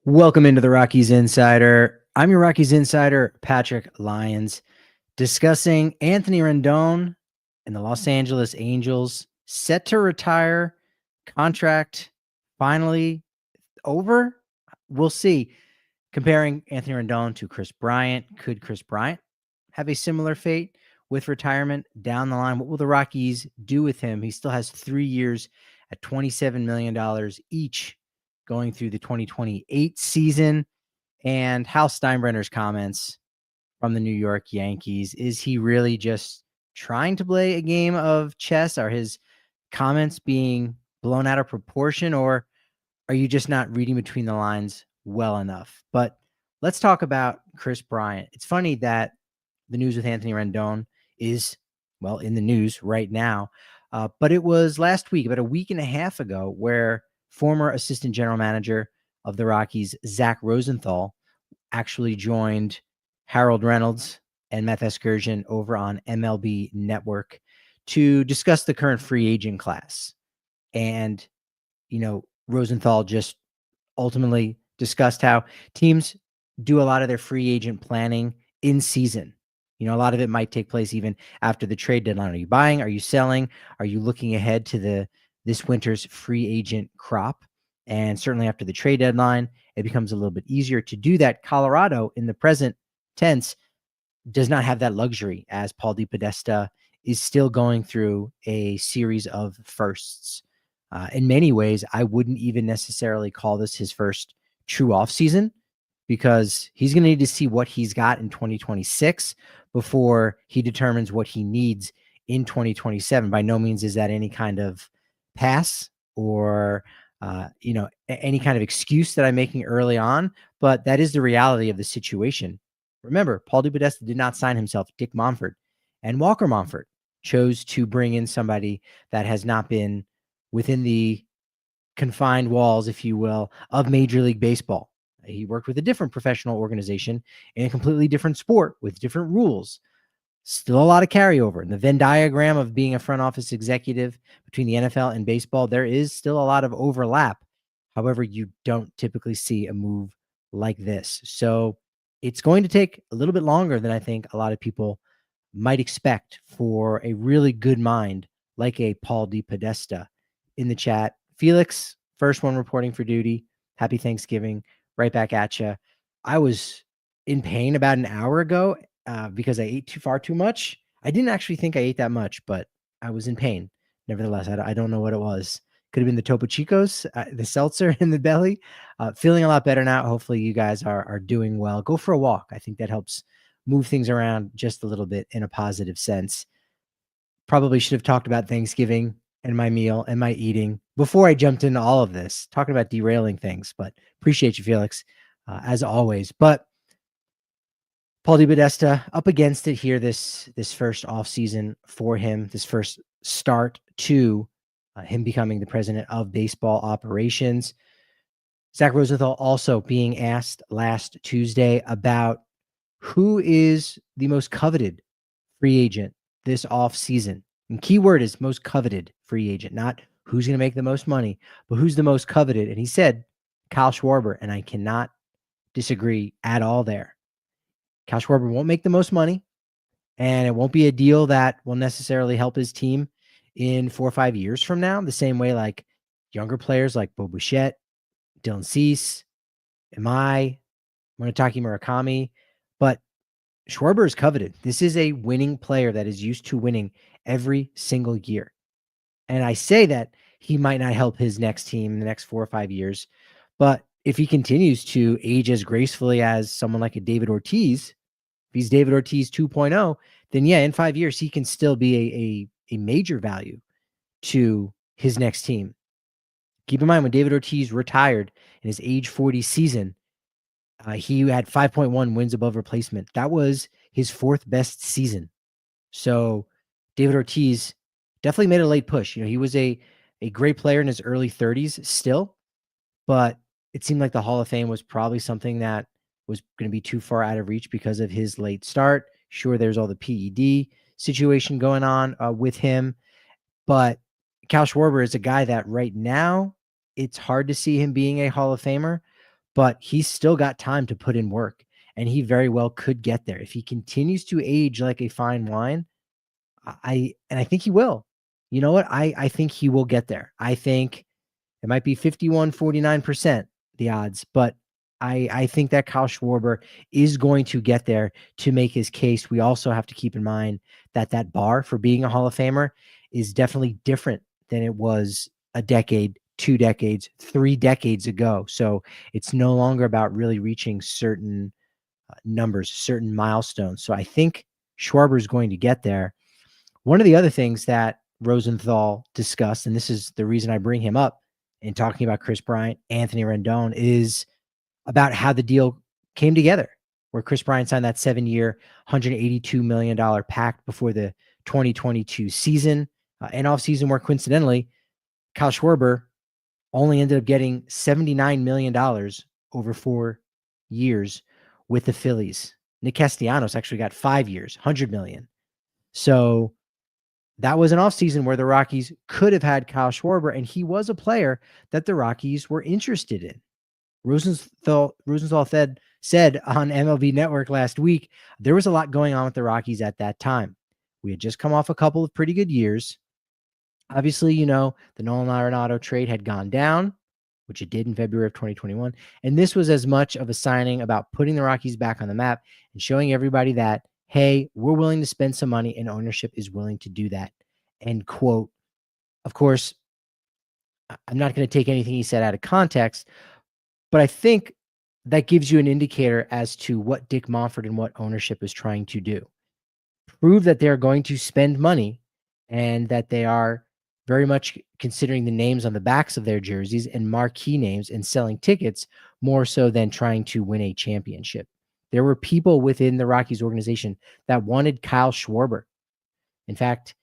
Welcome into the Rockies Insider. I'm your Rockies Insider, Patrick Lyons, discussing Anthony Rendon and the Los Angeles Angels set to retire. Contract finally over. We'll see. Comparing Anthony Rendon to Kris Bryant. Could Kris Bryant have a similar fate with retirement down the line? What will the Rockies do with him? He still has 3 years at $27 million each going through the 2028 season. And Hal Steinbrenner's comments from the New York Yankees. Is he really just trying to play a game of chess? Are his comments being blown out of proportion, or are you just not reading between the lines well enough? But let's talk about Kris Bryant. It's funny that the news with Anthony Rendon is, well, in the news right now. But it was last week, about a week and a half ago, where former assistant general manager of the Rockies, Zach Rosenthal, actually joined Harold Reynolds and Meth Excursion over on MLB Network to discuss the current free agent class. And, Rosenthal just ultimately discussed how teams do a lot of their free agent planning in season. A lot of it might take place even after the trade deadline. Are you buying? Are you selling? Are you looking ahead to this winter's free agent crop? And certainly after the trade deadline, it becomes a little bit easier to do that. Colorado, in the present tense, does not have that luxury, as Paul DePodesta is still going through a series of firsts. In many ways, I wouldn't even necessarily call this his first true offseason, because he's going to need to see what he's got in 2026 before he determines what he needs in 2027. By no means is that any kind of pass or any kind of excuse that I'm making early on, but that is the reality of the situation. Remember, Paul DePodesta did not sign himself Dick Monfort, and Walker Monfort chose to bring in somebody that has not been within the confined walls, if you will, of Major League Baseball. He worked with a different professional organization in a completely different sport with different rules. Still a lot of carryover. In the Venn diagram of being a front office executive between the NFL and baseball, there is still a lot of overlap. However, you don't typically see a move like this. So it's going to take a little bit longer than I think a lot of people might expect for a really good mind like a Paul DePodesta. In the chat, Felix, first one reporting for duty. Happy Thanksgiving. Right back at you. I was in pain about an hour ago because I ate too much. I didn't actually think I ate that much, but I was in pain. Nevertheless, I don't know what it was. Could have been the Topo Chicos, the seltzer in the belly. Feeling a lot better now. Hopefully you guys are doing well. Go for a walk. I think that helps move things around just a little bit in a positive sense. Probably should have talked about Thanksgiving and my meal and my eating before I jumped into all of this, talking about derailing things, but appreciate you, Felix, as always. But Paul DePodesta up against it here this first offseason for him, this first start to him becoming the president of baseball operations. Zach Rosenthal also being asked last Tuesday about who is the most coveted free agent this offseason. And key word is most coveted free agent, not who's going to make the most money, but who's the most coveted. And he said Kyle Schwarber, and I cannot disagree at all there. Kyle Schwarber won't make the most money, and it won't be a deal that will necessarily help his team in 4 or 5 years from now, the same way like younger players like Bo Bichette, Dylan Cease, Munetake Murakami, but Schwarber is coveted. This is a winning player that is used to winning every single year. And I say that he might not help his next team in the next 4 or 5 years, but if he continues to age as gracefully as someone like a David Ortiz, if he's David Ortiz 2.0, then yeah, in 5 years, he can still be a major value to his next team. Keep in mind, when David Ortiz retired in his age 40 season, he had 5.1 wins above replacement. That was his 4th best season. So David Ortiz definitely made a late push. He was a great player in his early 30s still, but it seemed like the Hall of Fame was probably something that was going to be too far out of reach because of his late start. Sure, there's all the PED situation going on with him, but Kyle Schwarber is a guy that right now it's hard to see him being a Hall of Famer, but he's still got time to put in work, and he very well could get there. If he continues to age like a fine wine, I think he will. You know what? I think he will get there. I think it might be 51-49% the odds, but I think that Kyle Schwarber is going to get there to make his case. We also have to keep in mind that that bar for being a Hall of Famer is definitely different than it was a decade, 2 decades, 3 decades ago. So it's no longer about really reaching certain numbers, certain milestones. So I think Schwarber is going to get there. One of the other things that Rosenthal discussed, and this is the reason I bring him up in talking about Kris Bryant, Anthony Rendon, is about how the deal came together, where Kris Bryant signed that 7-year, $182 million pact before the 2022 season, an offseason where coincidentally, Kyle Schwarber only ended up getting $79 million over 4 years with the Phillies. Nick Castellanos actually got 5 years, $100 million. So that was an offseason where the Rockies could have had Kyle Schwarber, and he was a player that the Rockies were interested in. Rosenthal said on MLB Network last week, there was a lot going on with the Rockies at that time. We had just come off a couple of pretty good years. Obviously, you know, the Nolan Arenado trade had gone down, which it did in February of 2021. And this was as much of a signing about putting the Rockies back on the map and showing everybody that, hey, we're willing to spend some money and ownership is willing to do that. End quote. Of course, I'm not going to take anything he said out of context, but I think that gives you an indicator as to what Dick Monfort and what ownership is trying to do. Prove that they're going to spend money and that they are very much considering the names on the backs of their jerseys and marquee names and selling tickets more so than trying to win a championship. There were people within the Rockies organization that wanted Kyle Schwarber. In fact,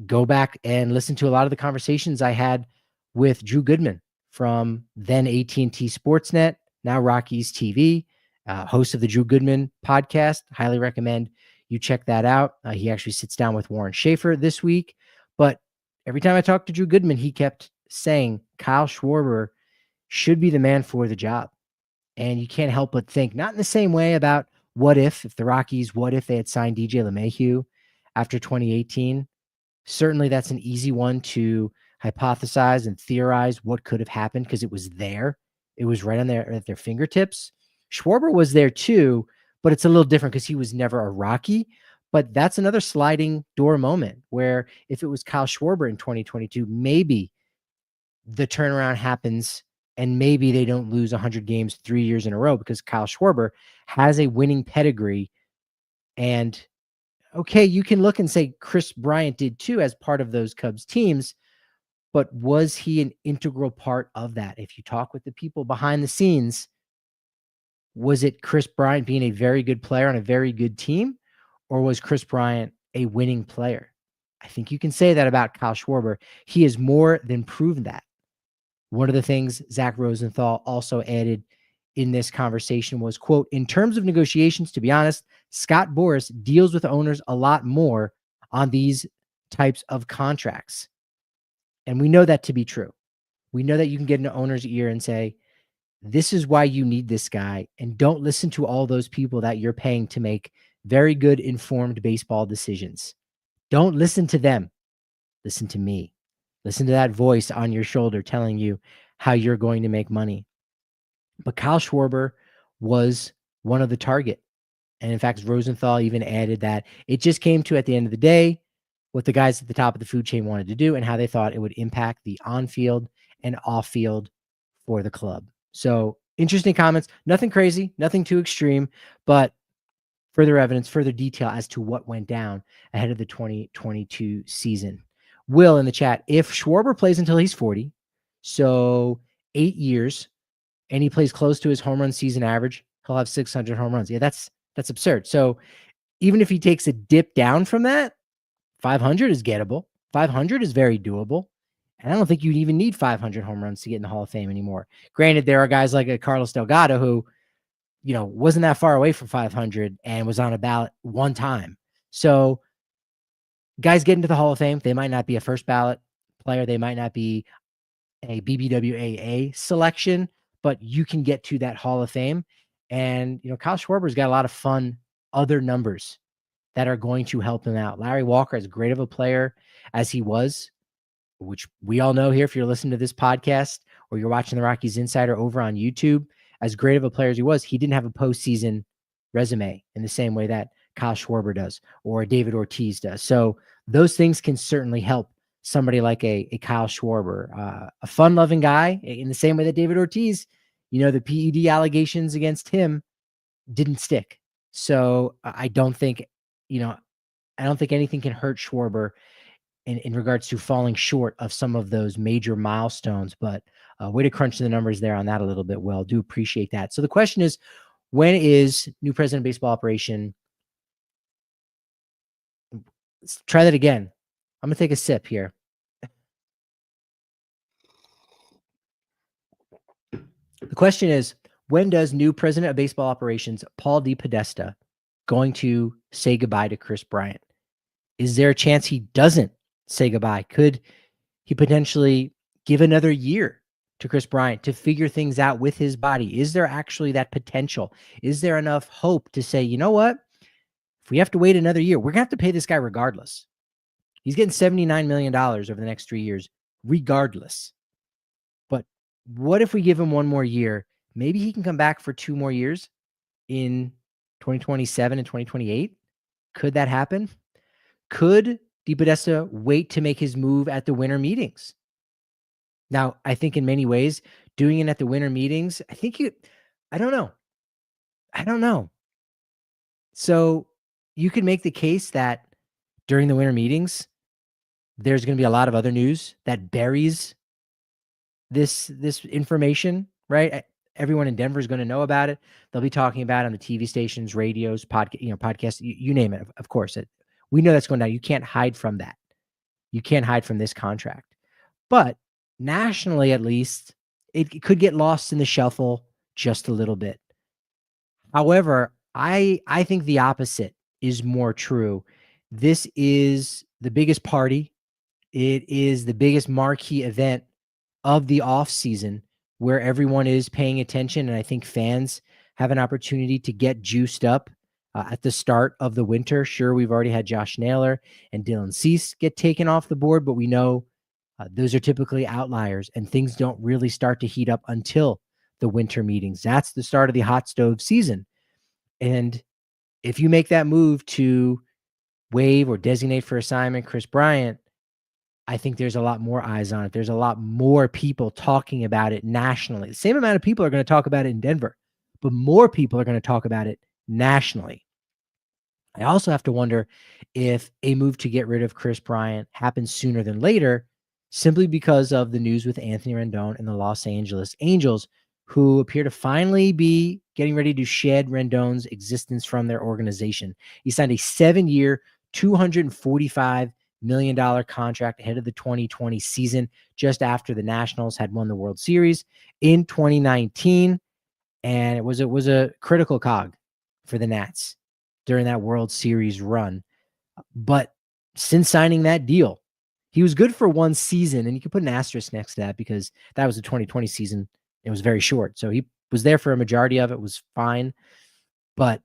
go back and listen to a lot of the conversations I had with Drew Goodman from then AT&T Sportsnet, now Rockies TV, host of the Drew Goodman podcast. Highly recommend you check that out. He actually sits down with Warren Schaefer this week. But every time I talked to Drew Goodman, he kept saying Kyle Schwarber should be the man for the job. And you can't help but think, not in the same way about what if they had signed DJ LeMahieu after 2018. Certainly that's an easy one to hypothesize and theorize what could have happened because it was there. It was right on at their fingertips. Schwarber was there too, but it's a little different because he was never a Rocky. But that's another sliding door moment where if it was Kyle Schwarber in 2022, maybe the turnaround happens and maybe they don't lose 100 games 3 years in a row because Kyle Schwarber has a winning pedigree. And okay, you can look and say Kris Bryant did too as part of those Cubs teams, but was he an integral part of that? If you talk with the people behind the scenes, was it Kris Bryant being a very good player on a very good team, or was Kris Bryant a winning player? I think you can say that about Kyle Schwarber. He has more than proven that. One of the things Zach Rosenthal also added in this conversation was, quote, in terms of negotiations, to be honest, Scott Boras deals with owners a lot more on these types of contracts. And we know that to be true. We know that you can get an owner's ear and say, this is why you need this guy. And don't listen to all those people that you're paying to make very good informed baseball decisions. Don't listen to them. Listen to me. Listen to that voice on your shoulder telling you how you're going to make money. But Kyle Schwarber was one of the target. And in fact, Rosenthal even added that it just came to, at the end of the day, what the guys at the top of the food chain wanted to do and how they thought it would impact the on-field and off-field for the club. So interesting comments, nothing crazy, nothing too extreme, but further evidence, further detail as to what went down ahead of the 2022 season. Will in the chat, if Schwarber plays until he's 40, so 8 years, and he plays close to his home run season average, he'll have 600 home runs. Yeah, that's absurd. So even if he takes a dip down from that, 500 is gettable. 500 is very doable. And I don't think you'd even need 500 home runs to get in the Hall of Fame anymore. Granted, there are guys like a Carlos Delgado who, you know, wasn't that far away from 500 and was on a ballot one time. So guys get into the Hall of Fame. They might not be a first ballot player. They might not be a BBWAA selection, but you can get to that Hall of Fame. And, Kyle Schwarber's got a lot of fun other numbers that are going to help him out. Larry Walker, as great of a player as he was, which we all know here, if you're listening to this podcast or you're watching the Rockies Insider over on YouTube, as great of a player as he was, he didn't have a postseason resume in the same way that Kyle Schwarber does or David Ortiz does. So those things can certainly help somebody like a Kyle Schwarber, a fun-loving guy in the same way that David Ortiz, the PED allegations against him didn't stick. So I don't think anything can hurt Schwarber in regards to falling short of some of those major milestones, but way to crunch the numbers there on that a little bit. Well, do appreciate that. So the question is, when is new president of baseball operation? Let's try that again. I'm going to take a sip here. The question is, when does new president of baseball operations, Paul DePodesta, going to say goodbye to Kris Bryant? Is there a chance he doesn't say goodbye? Could he potentially give another year to Kris Bryant to figure things out with his body? Is there actually that potential? Is there enough hope to say, you know what? If we have to wait another year, we're going to have to pay this guy regardless. He's getting $79 million over the next 3 years, regardless. But what if we give him one more year? Maybe he can come back for 2 more years in 2027 and 2028. Could that happen? Could DePodesta wait to make his move at the winter meetings? Now, I think in many ways, doing it at the winter meetings, I don't know. So you could make the case that during the winter meetings, there's going to be a lot of other news that buries this information, right? Everyone in Denver is going to know about it. They'll be talking about it on the TV stations, radios, podcasts, you name it. Of course, we know that's going down. You can't hide from that. You can't hide from this contract. But nationally, at least, it could get lost in the shuffle just a little bit. However, I think the opposite is more true. This is the biggest party. It is the biggest marquee event of the off season where everyone is paying attention. And I think fans have an opportunity to get juiced up at the start of the winter. Sure, we've already had Josh Naylor and Dylan Cease get taken off the board, but we know those are typically outliers and things don't really start to heat up until the winter meetings. That's the start of the hot stove season. And if you make that move to waive or designate for assignment Kris Bryant, I think there's a lot more eyes on it. There's a lot more people talking about it nationally. The same amount of people are going to talk about it in Denver, but more people are going to talk about it nationally. I also have to wonder if a move to get rid of Kris Bryant happens sooner than later, simply because of the news with Anthony Rendon and the Los Angeles Angels, who appear to finally be getting ready to shed Rendon's existence from their organization. He signed a 7-year, $245 million contract ahead of the 2020 season, just after the Nationals had won the World Series in 2019. And it was a critical cog for the Nats during that World Series run. But since signing that deal, he was good for 1 season, and you can put an asterisk next to that because that was the 2020 season. It was very short. So he was there for a majority of it, was fine. But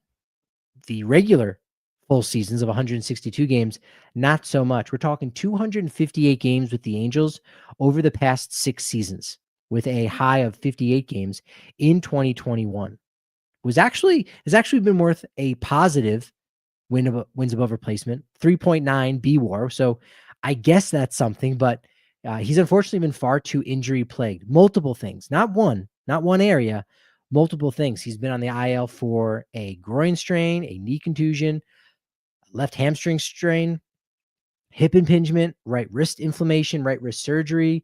the regular full seasons of 162 games, not so much. We're talking 258 games with the Angels over the past 6 seasons, with a high of 58 games in 2021. Has actually been worth a positive wins above replacement, 3.9 BWAR. So I guess that's something, but he's unfortunately been far too injury plagued. Multiple things, not one area, multiple things. He's been on the IL for a groin strain, a knee contusion, left hamstring strain, hip impingement, right wrist inflammation, right wrist surgery,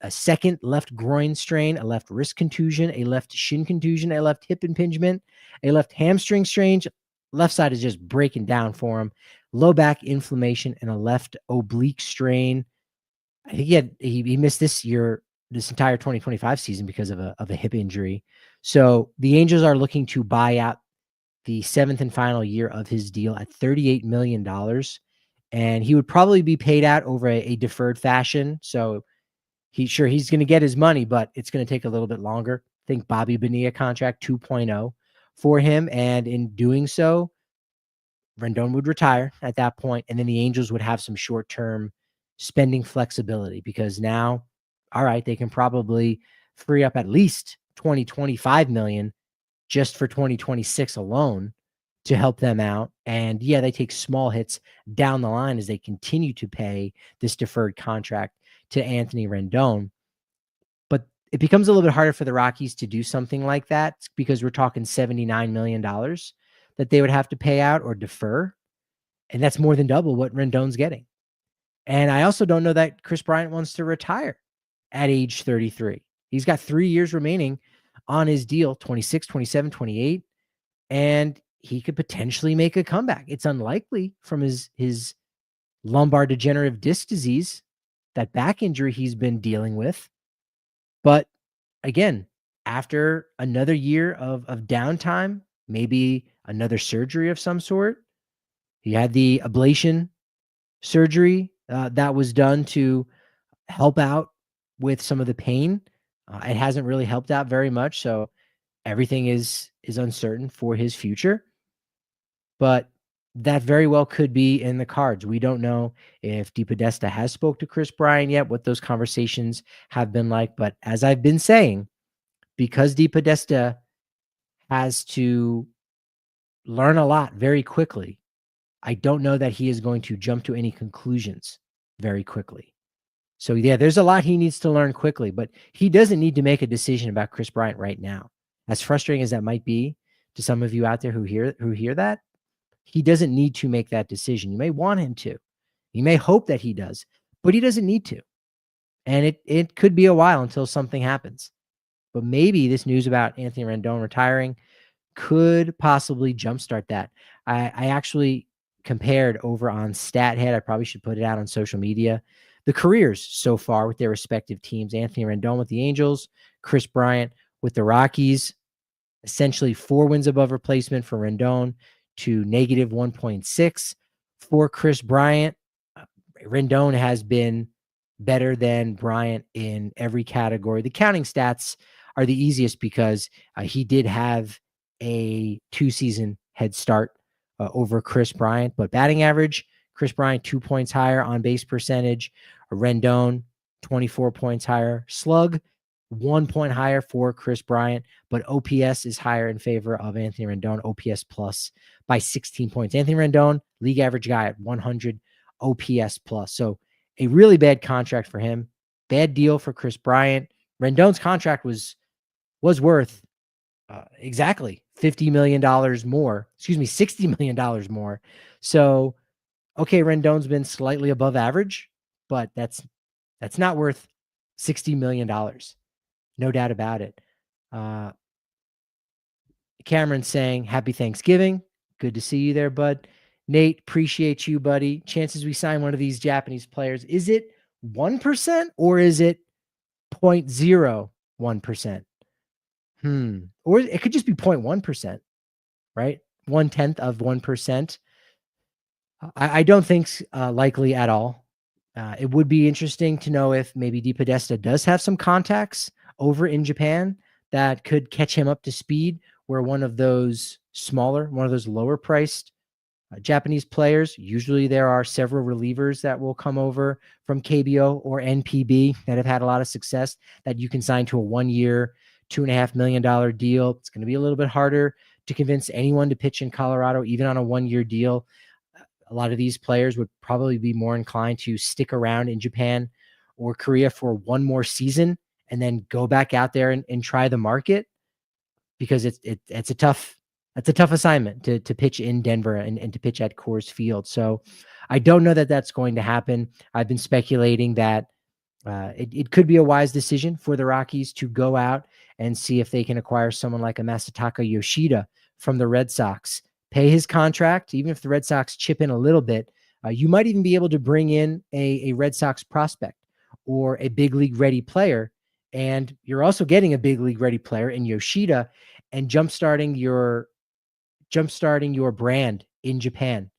a second left groin strain, a left wrist contusion, a left shin contusion, a left hip impingement, a left hamstring strain. Left side is just breaking down for him. Low back inflammation and a left oblique strain. I think he missed this entire 2025 season because of a hip injury. So the Angels are looking to buy out the 7th and final year of his deal at $38 million. And he would probably be paid out over a deferred fashion. So he's going to get his money, but it's going to take a little bit longer. think Bobby Bonilla contract 2.0 for him. And in doing so, Rendon would retire at that point, and then the Angels would have some short-term spending flexibility because now, all right, they can probably free up at least 25 million just for 2026 alone to help them out. And yeah, they take small hits down the line as they continue to pay this deferred contract to Anthony Rendon. But it becomes a little bit harder for the Rockies to do something like that because we're talking $79 million that they would have to pay out or defer. And that's more than double what Rendon's getting. And I also don't know that Kris Bryant wants to retire at age 33. He's got 3 years remaining on his deal, 26, 27, 28, and he could potentially make a comeback. It's unlikely from his lumbar degenerative disc disease, that back injury he's been dealing with. But again, after another year of downtime, maybe another surgery of some sort. He had the ablation surgery that was done to help out with some of the pain. It hasn't really helped out very much, so everything is uncertain for his future. But that very well could be in the cards. We don't know if DePodesta has spoke to Kris Bryant yet, what those conversations have been like. But as I've been saying, because DePodesta has to learn a lot very quickly, I don't know that he is going to jump to any conclusions very quickly. So yeah, there's a lot he needs to learn quickly, but he doesn't need to make a decision about Kris Bryant right now. As frustrating as that might be to some of you out there who hear that, he doesn't need to make that decision. You may want him to. You may hope that he does, but he doesn't need to. And it could be a while until something happens. But maybe this news about Anthony Rendon retiring could possibly jumpstart that. I actually compared over on StatHead. I probably should put it out on social media. The careers so far with their respective teams. Anthony Rendon with the Angels, Kris Bryant with the Rockies. Essentially 4 wins above replacement for Rendon to negative 1.6 for Kris Bryant. Rendon has been better than Bryant in every category. The counting stats are the easiest because he did have a 2-season head start over Kris Bryant, but batting average, Kris Bryant 2 points higher, on base percentage, Rendon 24 points higher, slug 1 point higher for Kris Bryant, but OPS is higher in favor of Anthony Rendon, OPS plus by 16 points. Anthony Rendon, league average guy at 100 OPS plus. So a really bad contract for him. Bad deal for Kris Bryant. Rendon's contract was worth exactly $50 million more. Excuse me, $60 million more. So, okay, Rendon's been slightly above average, but that's not worth $60 million. No doubt about it. Cameron saying, happy Thanksgiving. Good to see you there, bud. Nate, appreciate you, buddy. Chances we sign one of these Japanese players. Is it 1% or is it 0.01%? Or it could just be 0.1%, right? 1/10 of 1%. I don't think likely at all. It would be interesting to know if maybe DePodesta does have some contacts over in Japan that could catch him up to speed, where one of those lower priced Japanese players, usually there are several relievers that will come over from KBO or NPB that have had a lot of success that you can sign to a 1-year, $2.5 million deal. It's going to be a little bit harder to convince anyone to pitch in Colorado, even on a 1-year deal. A lot of these players would probably be more inclined to stick around in Japan or Korea for one more season and then go back out there and try the market, because it's a tough assignment to pitch in Denver and to pitch at Coors Field. So I don't know that that's going to happen. I've been speculating that it could be a wise decision for the Rockies to go out and see if they can acquire someone like a Masataka Yoshida from the Red Sox, pay his contract, even if the Red Sox chip in a little bit. You might even be able to bring in a Red Sox prospect or a big league ready player. And you're also getting a big league ready player in Yoshida and jumpstarting your brand in Japan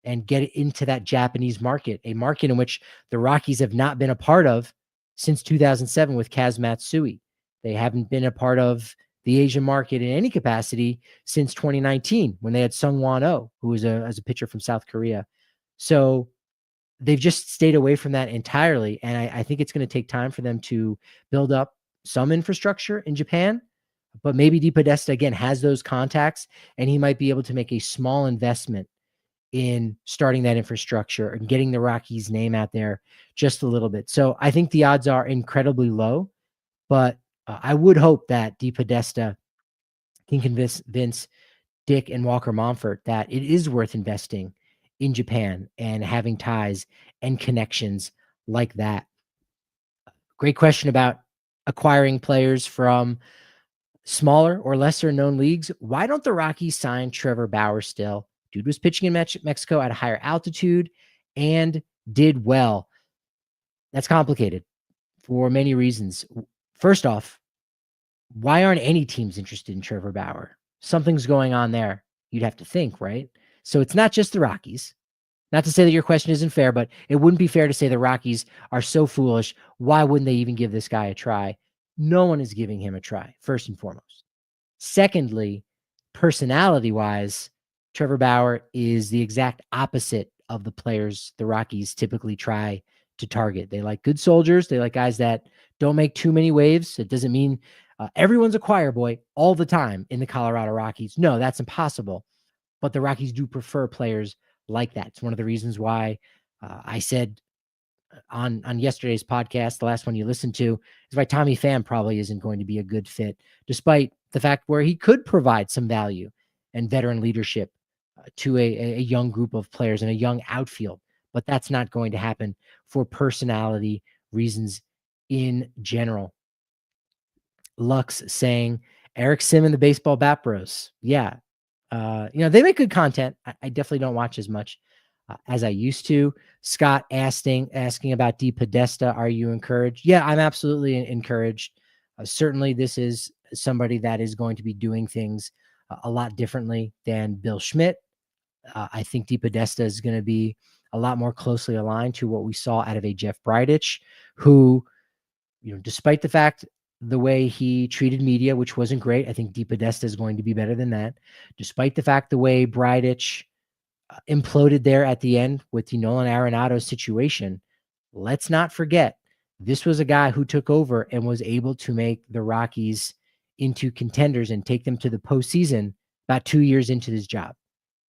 and get it into that Japanese market, a market in which the Rockies have not been a part of since 2007 with Kaz Matsui. They haven't been a part of the Asian market in any capacity since 2019 when they had Sung-Won Oh, who was as a pitcher from South Korea. So they've just stayed away from that entirely. And I think it's going to take time for them to build up some infrastructure in Japan. But maybe DePodesta, again, has those contacts, and he might be able to make a small investment in starting that infrastructure and getting the Rockies name out there just a little bit. So I think the odds are incredibly low, but I would hope that DePodesta can convince Dick and Walker Monfort that it is worth investing in Japan and having ties and connections like that. Great question about acquiring players from smaller or lesser known leagues. Why don't the Rockies sign Trevor Bauer still? Dude was pitching in Mexico at a higher altitude and did well. That's complicated for many reasons. First off, why aren't any teams interested in Trevor Bauer? Something's going on there. You'd have to think, right? So it's not just the Rockies. Not to say that your question isn't fair, but it wouldn't be fair to say the Rockies are so foolish. Why wouldn't they even give this guy a try? No one is giving him a try, first and foremost. Secondly, personality-wise, Trevor Bauer is the exact opposite of the players the Rockies typically try to target. They like good soldiers. They like guys that don't make too many waves. It doesn't mean everyone's a choir boy all the time in the Colorado Rockies. No, that's impossible. But the Rockies do prefer players like that. It's one of the reasons why I said on yesterday's podcast, the last one you listened to, is why Tommy Pham probably isn't going to be a good fit, despite the fact where he could provide some value and veteran leadership to a young group of players and a young outfield. But that's not going to happen for personality reasons in general. Lux saying Eric Sim and the Baseball Bat Bros. Yeah. They make good content. I definitely don't watch as much as I used to. Scott asking about DePodesta. Are you encouraged? Yeah, I'm absolutely encouraged. Certainly, this is somebody that is going to be doing things a lot differently than Bill Schmidt. I think DePodesta is going to be a lot more closely aligned to what we saw out of a Jeff Bridich, who, despite the fact the way he treated media, which wasn't great, I think DePodesta is going to be better than that. Despite the fact the way Bridich imploded there at the end with the Nolan Arenado situation, let's not forget this was a guy who took over and was able to make the Rockies into contenders and take them to the postseason about 2 years into his job,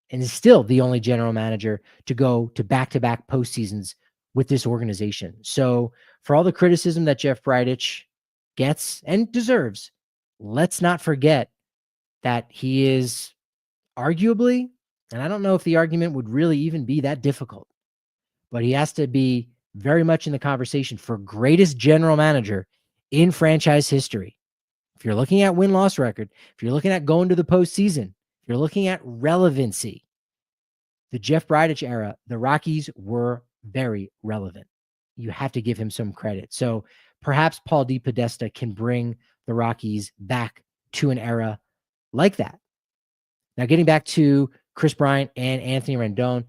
and is still the only general manager to go to back-to-back postseasons with this organization. So for all the criticism that Jeff Bridich gets and deserves, let's not forget that he is arguably, and I don't know if the argument would really even be that difficult, but he has to be very much in the conversation for greatest general manager in franchise history. If you're looking at win-loss record, if you're looking at going to the postseason, if you're looking at relevancy, the Jeff Bridich era, the Rockies were very relevant. You have to give him some credit. So perhaps Paul DePodesta can bring the Rockies back to an era like that. Now, getting back to Kris Bryant and Anthony Rendon,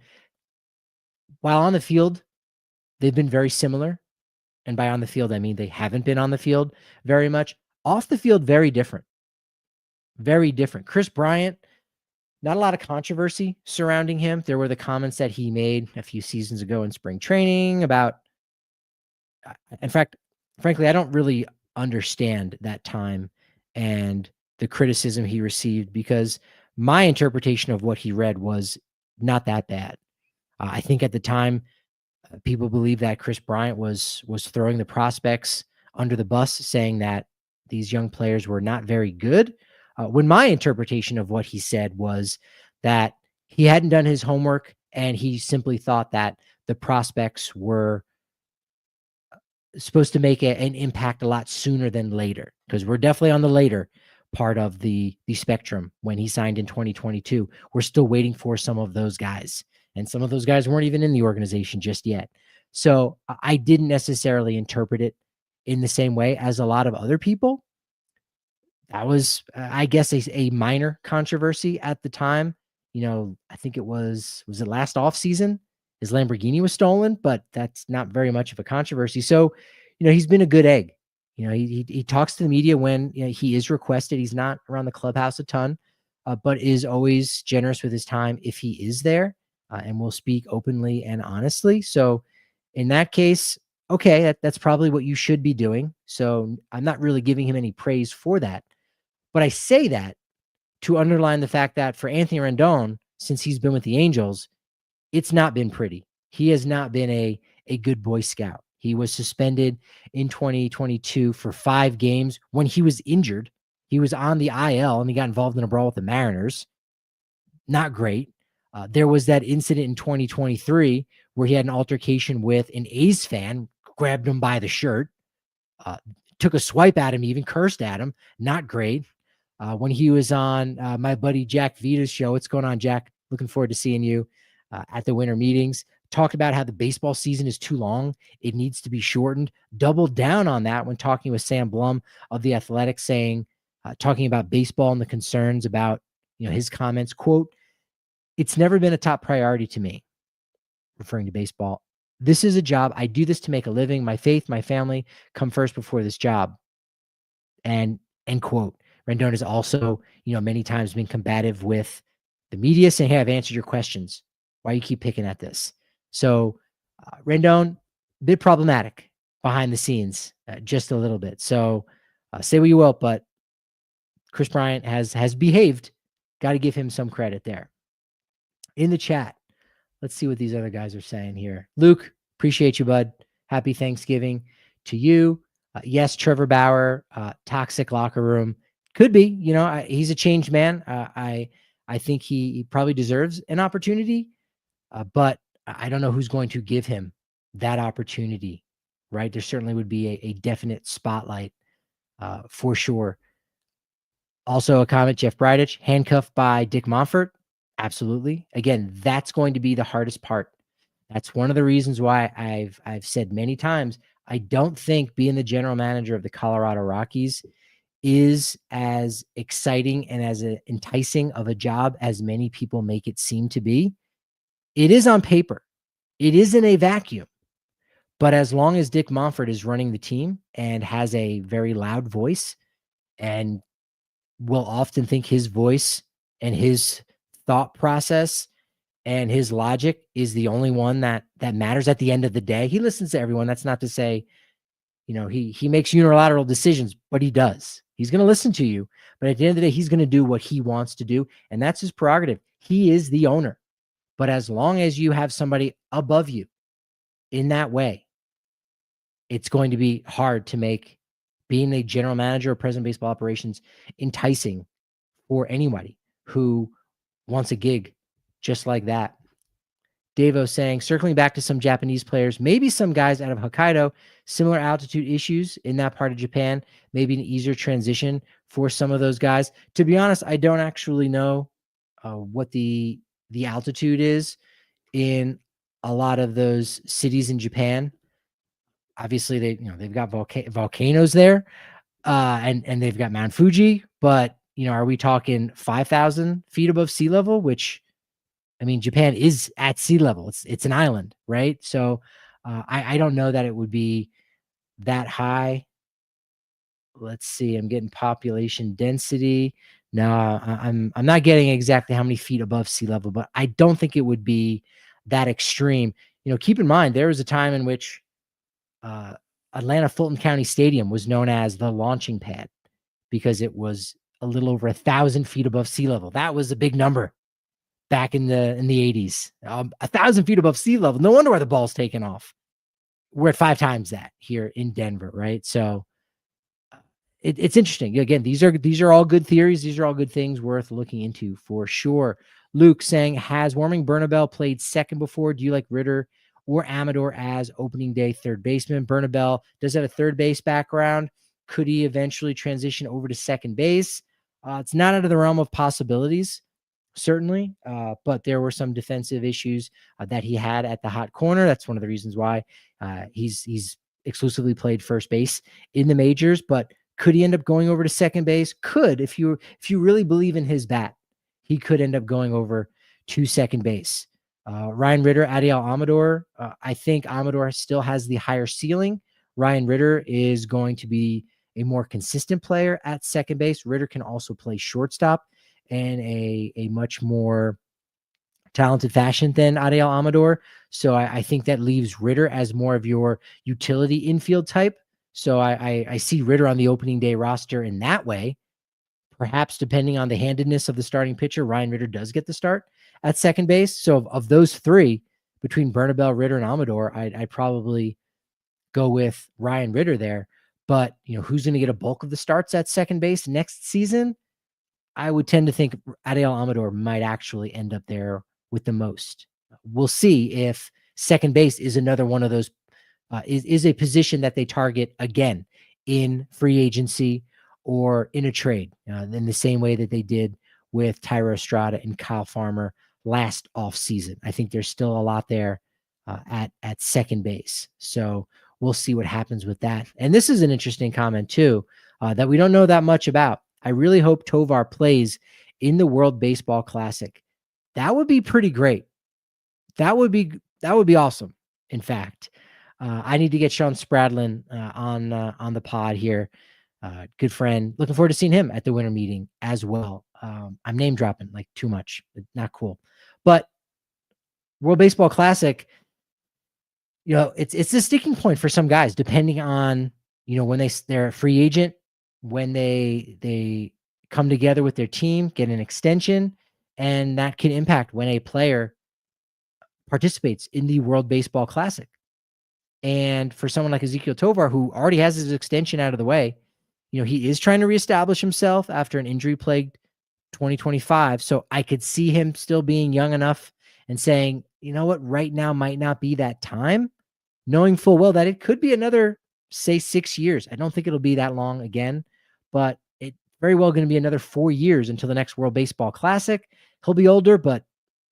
while on the field, they've been very similar. And by on the field, I mean they haven't been on the field very much. Off the field, very different. Very different. Kris Bryant, not a lot of controversy surrounding him. There were the comments that he made a few seasons ago in spring training about, in fact, frankly, I don't really understand that time and the criticism he received, because my interpretation of what he read was not that bad. I think at the time, people believed that Kris Bryant was throwing the prospects under the bus, saying that these young players were not very good. When my interpretation of what he said was that he hadn't done his homework and he simply thought that the prospects were supposed to make an impact a lot sooner than later, because we're definitely on the later part of the spectrum. When he signed in 2022, we're still waiting for some of those guys, and some of those guys weren't even in the organization just yet. So I didn't necessarily interpret it in the same way as a lot of other people. That was, I guess, a minor controversy at the time. I think was it last offseason? His Lamborghini was stolen, but that's not very much of a controversy. So, he's been a good egg He talks to the media when he is requested. He's not around the clubhouse a ton, but is always generous with his time if he is there, and will speak openly and honestly. So in that case, okay, that's probably what you should be doing. So I'm not really giving him any praise for that. But I say that to underline the fact that for Anthony Rendon, since he's been with the Angels, it's not been pretty. He has not been a good Boy Scout. He was suspended in 2022 for 5 games when he was injured. He was on the IL and he got involved in a brawl with the Mariners. Not great. There was that incident in 2023 where he had an altercation with an A's fan, grabbed him by the shirt, took a swipe at him, even cursed at him. Not great. When he was on my buddy Jack Vita's show, what's going on, Jack? Looking forward to seeing you at the winter meetings. Talked about how the baseball season is too long. It needs to be shortened. Doubled down on that when talking with Sam Blum of The Athletic, talking about baseball and the concerns about his comments. Quote, "It's never been a top priority to me," referring to baseball. "This is a job. I do this to make a living. My faith, my family come first before this job." And end quote. Rendon has also, many times been combative with the media, saying, "Hey, I've answered your questions. Why you keep picking at this?" So Rendon, a bit problematic behind the scenes, just a little bit. So say what you will, but Kris Bryant has behaved. Got to give him some credit there. In the chat, let's see what these other guys are saying here. Luke, appreciate you, bud. Happy Thanksgiving to you. Yes, Trevor Bauer, toxic locker room. Could be. He's a changed man. I think he probably deserves an opportunity, but I don't know who's going to give him that opportunity, right? There certainly would be a definite spotlight for sure. Also a comment, Jeff Bridich, handcuffed by Dick Monfort. Absolutely. Again, that's going to be the hardest part. That's one of the reasons why I've said many times, I don't think being the general manager of the Colorado Rockies is as exciting and as enticing of a job as many people make it seem to be. It is on paper. It is in a vacuum. But as long as Dick Monfort is running the team and has a very loud voice and will often think his voice and his thought process and his logic is the only one that matters at the end of the day. He listens to everyone. That's not to say, he makes unilateral decisions, but he does. He's going to listen to you, but at the end of the day, he's going to do what he wants to do, and that's his prerogative. He is the owner. But as long as you have somebody above you in that way, it's going to be hard to make being a general manager or president of baseball operations enticing for anybody who wants a gig just like that. Davo saying, circling back to some Japanese players, maybe some guys out of Hokkaido, similar altitude issues in that part of Japan, maybe an easier transition for some of those guys. To be honest, I don't actually know what the altitude is in a lot of those cities in Japan. Obviously, they've got volcanoes there, and they've got Mount Fuji. But are we talking 5,000 feet above sea level? Which, I mean, Japan is at sea level. It's an island, right? So I don't know that it would be that high. Let's see. I'm getting population density. No, I'm not getting exactly how many feet above sea level, but I don't think it would be that extreme. Keep in mind there was a time in which Atlanta Fulton County Stadium was known as the launching pad because it was a little over 1,000 feet above sea level. That was a big number back in the 80s. 1,000 feet above sea level. No wonder why the ball's taken off. We're at 5 times that here in Denver, right? So it's interesting. Again, these are all good theories. These are all good things worth looking into for sure. Luke saying, has Warming Bernabel played second before? Do you like Ritter or Amador as opening day third baseman? Bernabel does have a third base background. Could he eventually transition over to second base? It's not out of the realm of possibilities, certainly, but there were some defensive issues that he had at the hot corner. That's one of the reasons why he's exclusively played first base in the majors. But could he end up going over to second base? Could, if you really believe in his bat, he could end up going over to second base. Ryan Ritter, Adiel Amador. I think Amador still has the higher ceiling Ryan Ritter is going to be a more consistent player at second base. Ritter can also play shortstop in a much more talented fashion than Ariel Amador. So I think that leaves Ritter as more of your utility infield type. So I see Ritter on the opening day roster in that way. Perhaps depending on the handedness of the starting pitcher, Ryan Ritter does get the start at second base. So of those three, between Bernabel, Ritter, and Amador, I'd probably go with Ryan Ritter there. But who's going to get a bulk of the starts at second base next season? I would tend to think Ariel Amador might actually end up there with the most. We'll see if second base is another one of those, is a position that they target again in free agency or in a trade, in the same way that they did with Tyra Estrada and Kyle Farmer last offseason. I think there's still a lot there at second base. So we'll see what happens with that. And this is an interesting comment too, that we don't know that much about. I really hope Tovar plays in the World Baseball Classic. That would be pretty great. That would be awesome. In fact, I need to get Sean Spradlin on the pod here. Good friend. Looking forward to seeing him at the winter meeting as well. I'm name dropping like too much. Not cool. But World Baseball Classic, it's a sticking point for some guys, depending on when they're a free agent, when they come together with their team, get an extension, and that can impact when a player participates in the World Baseball Classic. And for someone like Ezequiel Tovar, who already has his extension out of the way, he is trying to reestablish himself after an injury-plagued 2025. So I could see him still being young enough and saying, you know what, right now might not be that time, knowing full well that it could be another, say, 6 years. I don't think it'll be that long again, but it's very well going to be another 4 years until the next World Baseball Classic. He'll be older, but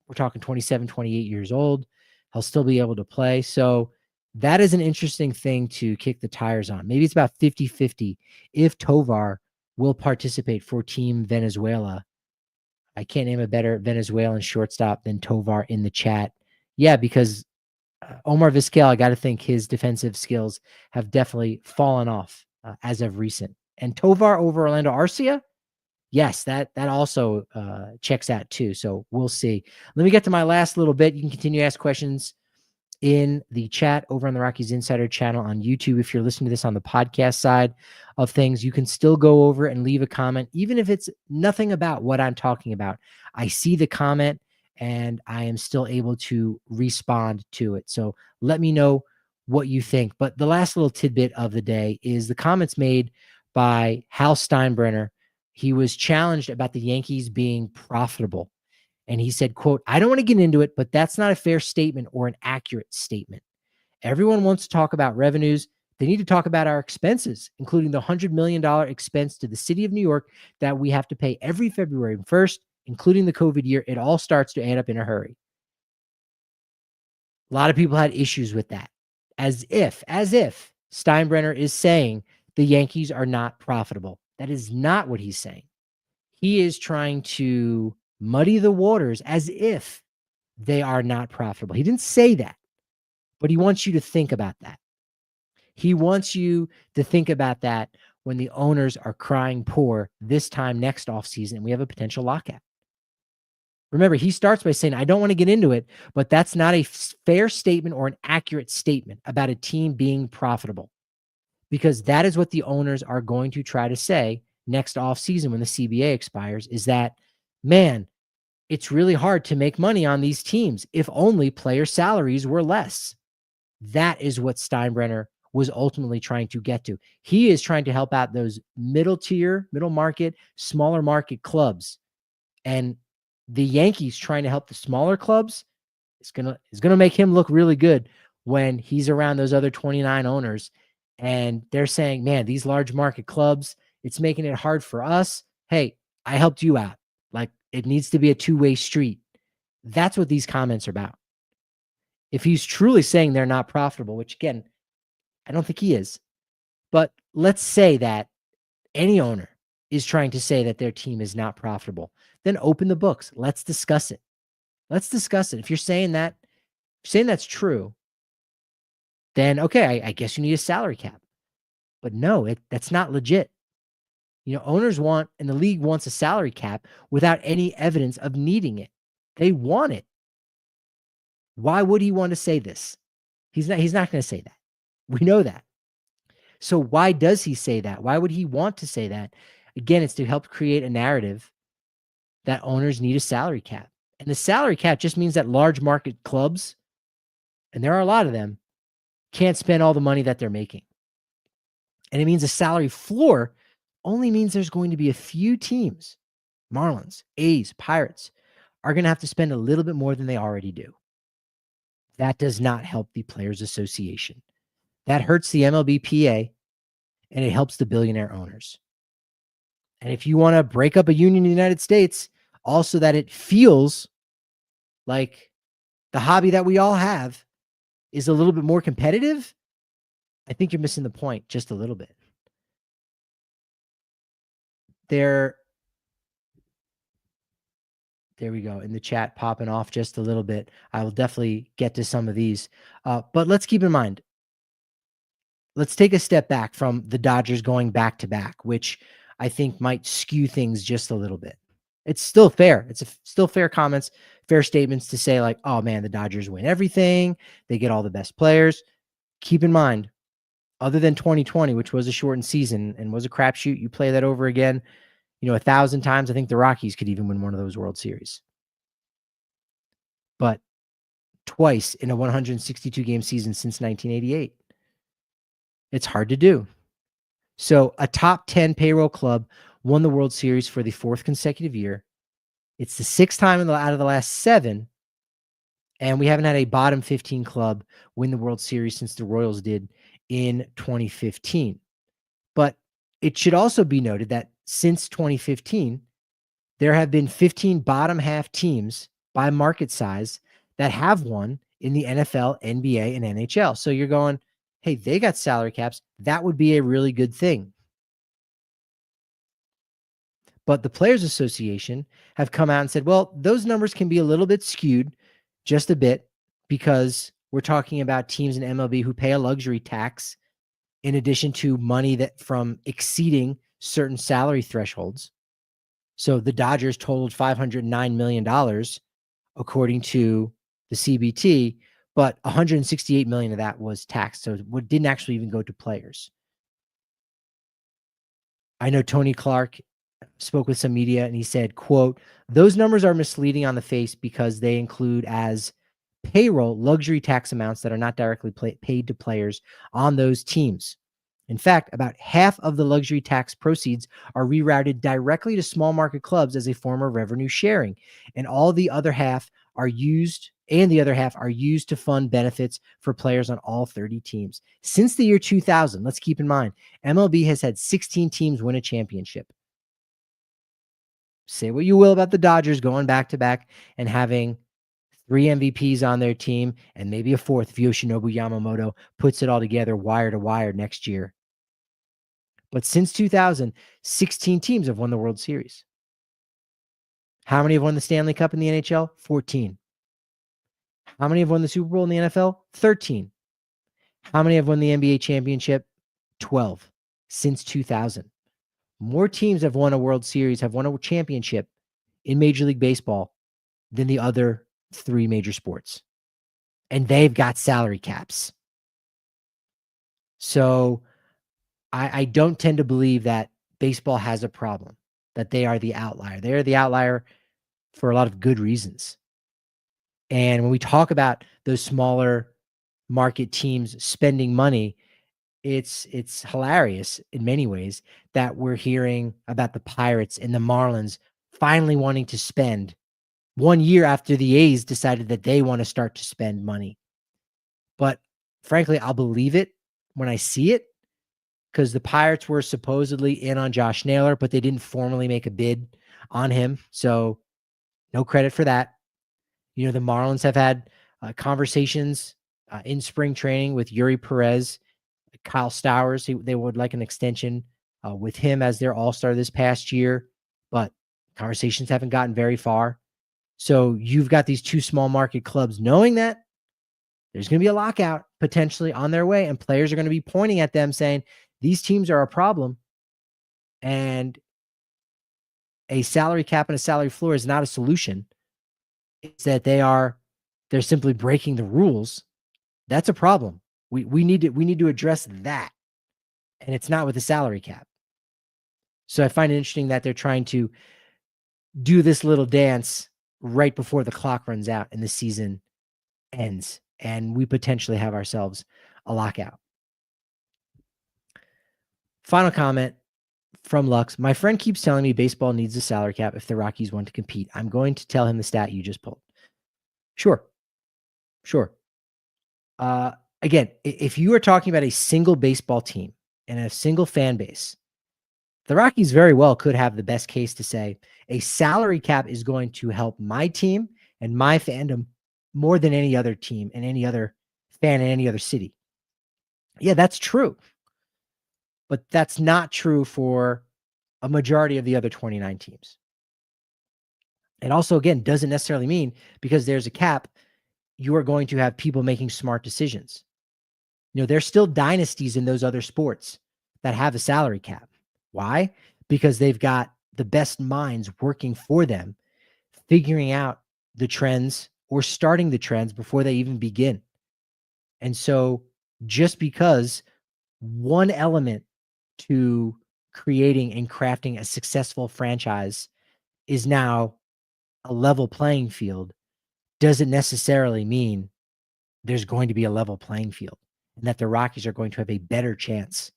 we're talking 27, 28 years old. He'll still be able to play. So that is an interesting thing to kick the tires on. Maybe it's about 50-50 if Tovar will participate for Team Venezuela. I can't name a better Venezuelan shortstop than Tovar in the chat. Yeah, because Omar Vizquel, I got to think his defensive skills have definitely fallen off as of recent. And Tovar over Orlando Arcia, yes, that also checks out too. So we'll see. Let me get to my last little bit. You can continue to ask questions in the chat over on the Rockies Insider channel on YouTube. If you're listening to this on the podcast side of things, you can still go over and leave a comment, even if it's nothing about what I'm talking about. I see the comment and I am still able to respond to it. So let me know what you think. But the last little tidbit of the day is the comments made by Hal Steinbrenner. He was challenged about the Yankees being profitable. And he said, quote, "I don't want to get into it, but that's not a fair statement or an accurate statement. Everyone wants to talk about revenues. They need to talk about our expenses, including the $100 million expense to the city of New York that we have to pay every February 1st, including the COVID year. It all starts to add up in a hurry." A lot of people had issues with that. As if Steinbrenner is saying the Yankees are not profitable. That is not what he's saying. He is trying to muddy the waters as if they are not profitable. He didn't say that, but he wants you to think about that. He wants you to think about that when the owners are crying poor this time next offseason and we have a potential lockout. Remember, he starts by saying, I don't want to get into it, but that's not a fair statement or an accurate statement about a team being profitable, because that is what the owners are going to try to say next offseason when the CBA expires, is that, man, it's really hard to make money on these teams if only player salaries were less. That is what Steinbrenner was ultimately trying to get to. He is trying to help out those middle tier, middle market, smaller market clubs. And the Yankees trying to help the smaller clubs is gonna make him look really good when he's around those other 29 owners. And they're saying, man, these large market clubs, it's making it hard for us. Hey, I helped you out. Like, it needs to be a two-way street. That's what these comments are about. If he's truly saying they're not profitable, which again, I don't think he is, but let's say that any owner is trying to say that their team is not profitable, then open the books. Let's discuss it. Let's discuss it. If you're saying that, that's true, then okay, I guess you need a salary cap. But no, that's not legit. Owners want and the league wants a salary cap without any evidence of needing it. They want it. Why would he want to say this? He's not going to say that. We know that. So why does he say that? Why would he want to say that? Again, it's to help create a narrative that owners need a salary cap. And the salary cap just means that large market clubs, and there are a lot of them, can't spend all the money that they're making. And it means a salary floor only means there's going to be a few teams, Marlins, A's, Pirates, are going to have to spend a little bit more than they already do. That does not help the Players Association. That hurts the MLBPA, and it helps the billionaire owners. And if you want to break up a union in the United States, also that it feels like the hobby that we all have is a little bit more competitive, I think you're missing the point just a little bit. There we go. In the chat, popping off just a little bit. I will definitely get to some of these. But let's keep in mind, let's take a step back from the Dodgers going back to back, which I think might skew things just a little bit. It's still fair. It's still fair comments, fair statements to say like, oh man, the Dodgers win everything. They get all the best players. Keep in mind, other than 2020, which was a shortened season and was a crapshoot, you play that over again, 1,000 times. I think the Rockies could even win one of those World Series. But twice in a 162 game season since 1988. It's hard to do. So a top 10 payroll club won the World Series for the 4th consecutive year. It's the 6th time out of the last 7. And we haven't had a bottom 15 club win the World Series since the Royals did in 2015. But it should also be noted that since 2015, there have been 15 bottom half teams by market size that have won in the NFL, NBA, and NHL. So you're going, hey, they got salary caps. That would be a really good thing. But the Players Association have come out and said, well, those numbers can be a little bit skewed, just a bit, because we're talking about teams in MLB who pay a luxury tax in addition to money that from exceeding certain salary thresholds. So the Dodgers totaled $509 million, according to the CBT, but $168 million of that was taxed. So it didn't actually even go to players. I know Tony Clark spoke with some media and he said, quote, those numbers are misleading on the face because they include as payroll luxury tax amounts that are not directly paid to players on those teams. In fact, about half of the luxury tax proceeds are rerouted directly to small market clubs as a form of revenue sharing, and the other half are used to fund benefits for players on all 30 teams. Since the year 2000, let's keep in mind, MLB has had 16 teams win a championship. Say what you will about the Dodgers going back to back and having 3 MVPs on their team and maybe a 4th if Yoshinobu Yamamoto puts it all together wire to wire next year. But since 2000, 16 teams have won the World Series. How many have won the Stanley Cup in the NHL? 14. How many have won the Super Bowl in the NFL? 13. How many have won the NBA championship? 12. Since 2000. More teams have won a World Series, have won a championship in Major League Baseball than the other 3 major sports. And they've got salary caps. So I don't tend to believe that baseball has a problem, that they are the outlier. They are the outlier for a lot of good reasons. And when we talk about those smaller market teams spending money, it's hilarious in many ways that we're hearing about the Pirates and the Marlins finally wanting to spend 1 year after the A's decided that they want to start to spend money. But frankly, I'll believe it when I see it, because the Pirates were supposedly in on Josh Naylor, but they didn't formally make a bid on him. So no credit for that. The Marlins have had conversations in spring training with Yuri Perez, Kyle Stowers. They would like an extension with him as their all-star this past year, but conversations haven't gotten very far. So you've got these 2 small market clubs knowing that There's going to be a lockout potentially on their way, and players are going to be pointing at them saying, these teams are a problem, and a salary cap and a salary floor is not a solution. It's that they're simply breaking the rules. That's a problem. We need to address that. And it's not with the salary cap. So I find it interesting that they're trying to do this little dance right before the clock runs out and the season ends, and we potentially have ourselves a lockout. Final comment from Lux. My friend keeps telling me baseball needs a salary cap if the Rockies want to compete. I'm going to tell him the stat you just pulled. Sure. Again, if you are talking about a single baseball team and a single fan base, the Rockies very well could have the best case to say a salary cap is going to help my team and my fandom more than any other team and any other fan in any other city. Yeah, that's true. But that's not true for a majority of the other 29 teams. It also, again, doesn't necessarily mean because there's a cap, you are going to have people making smart decisions. There's still dynasties in those other sports that have a salary cap. Why? Because they've got the best minds working for them, figuring out the trends or starting the trends before they even begin. And so just because one element to creating and crafting a successful franchise is now a level playing field doesn't necessarily mean there's going to be a level playing field and that the Rockies are going to have a better chance.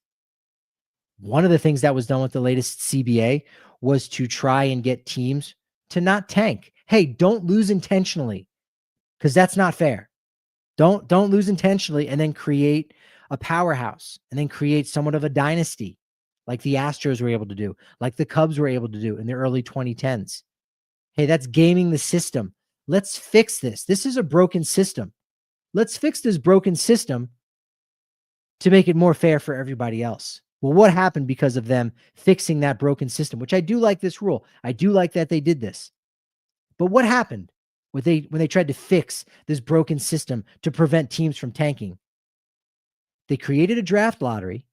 One of the things that was done with the latest CBA was to try and get teams to not tank. Hey, don't lose intentionally, because that's not fair. Don't lose intentionally and then create a powerhouse and then create somewhat of a dynasty like the Astros were able to do, like the Cubs were able to do in the early 2010s. Hey, that's gaming the system. Let's fix this. This is a broken system. Let's fix this broken system to make it more fair for everybody else. Well, what happened because of them fixing that broken system, which I do like this rule. I do like that they did this. But what happened when they tried to fix this broken system to prevent teams from tanking? They created a draft lottery,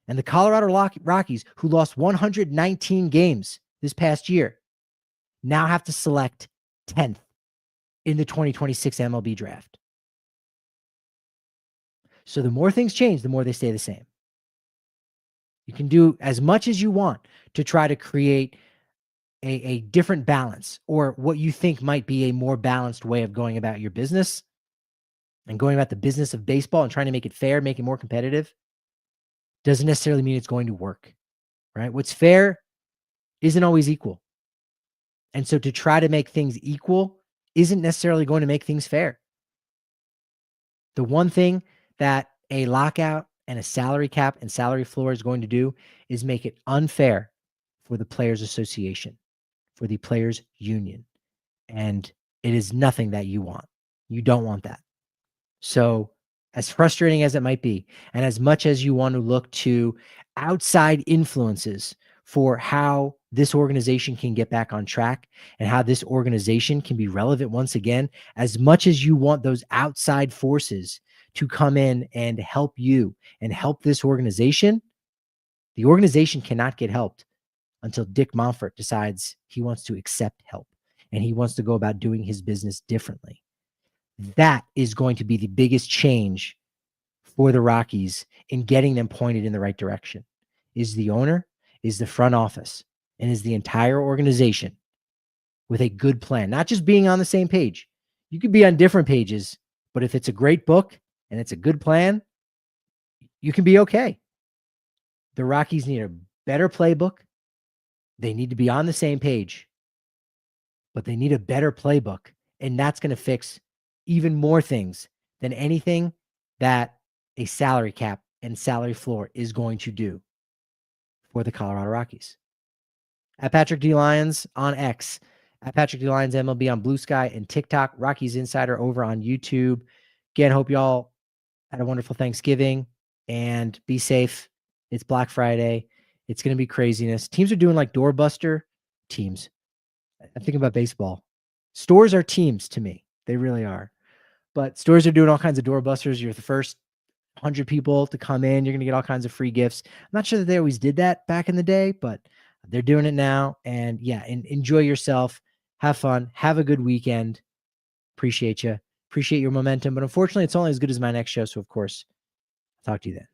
and the Colorado Rockies, who lost 119 games this past year, now have to select 10th in the 2026 MLB draft. So the more things change, the more they stay the same. You can do as much as you want to try to create a different balance or what you think might be a more balanced way of going about your business and going about the business of baseball and trying to make it fair, make it more competitive. Doesn't necessarily mean it's going to work, right? What's fair isn't always equal. And so to try to make things equal isn't necessarily going to make things fair. The one thing that a lockout and a salary cap and salary floor is going to do is make it unfair for the Players Association, for the Players Union. And it is nothing that you want. You don't want that. So as frustrating as it might be, and as much as you want to look to outside influences for how this organization can get back on track and how this organization can be relevant once again, as much as you want those outside forces to come in and help you and help this organization, the organization cannot get helped until Dick Monfort decides he wants to accept help and he wants to go about doing his business differently. That is going to be the biggest change for the Rockies in getting them pointed in the right direction. Is the owner, is the front office, and is the entire organization with a good plan, not just being on the same page. You could be on different pages, but if it's a great book and it's a good plan, you can be okay. The Rockies need a better playbook. They need to be on the same page, but they need a better playbook. And that's going to fix even more things than anything that a salary cap and salary floor is going to do for the Colorado Rockies. At Patrick D. Lyons on X, at Patrick D. Lyons MLB on Blue Sky and TikTok, Rockies Insider over on YouTube. Again, hope y'all had a wonderful Thanksgiving and be safe. It's Black Friday. It's going to be craziness. Teams are doing like doorbuster teams. I think about baseball. Stores are teams to me. They really are. But stores are doing all kinds of doorbusters. You're the first 100 people to come in. You're going to get all kinds of free gifts. I'm not sure that they always did that back in the day, but they're doing it now. And yeah, enjoy yourself. Have fun. Have a good weekend. Appreciate you. Appreciate your momentum. But unfortunately, it's only as good as my next show. So, of course, I'll talk to you then.